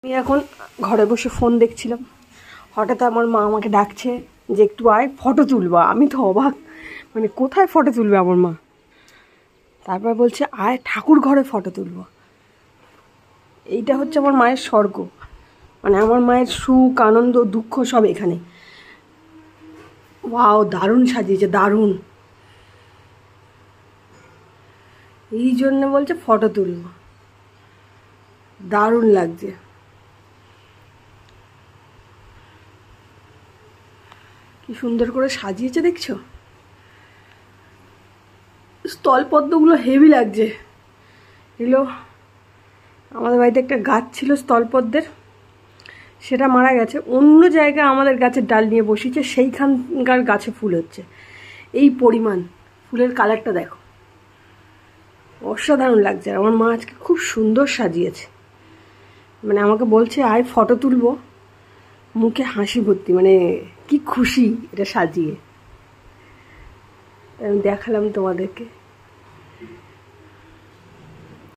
আমি এখন ঘরে বসে ফোন দেখছিলাম, হঠাৎ আমার মা আমাকে ডাকছে যে একটু আয় ফটো তুলবো। আমি তো অবাক, মানে কোথায় ফটো তুলবে আমার মা। তারপর বলছে আয় ঠাকুর ঘরে ফটো তুলবো। এইটা হচ্ছে আমার মায়ের স্বর্গ, মানে আমার মায়ের সুখ আনন্দ দুঃখ সব এখানে। ওয়াও, দারুণ সাজিয়েছে, দারুণ। এই জন্য বলছে ফটো তুলবো, দারুণ লাগছে। কি সুন্দর করে সাজিয়েছে দেখছো, স্থলপদ্মগুলো হেভি লাগছে। এগুলো আমাদের বাড়িতে একটা গাছ ছিল স্থলপদ্মের, সেটা মারা গেছে। অন্য জায়গায় আমাদের গাছের ডাল নিয়ে বসিয়েছে, সেইখানকার গাছে ফুল হচ্ছে। এই পরিমাণ ফুলের কালারটা দেখো, অসাধারণ লাগছে। আর আমার মা আজকে খুব সুন্দর সাজিয়েছে, মানে আমাকে বলছে আয় ফটো তুলবো, মুখে হাসি ভর্তি, মানে কি খুশি এটা সাজিয়ে। আমি দেখালাম তোমাদেরকে।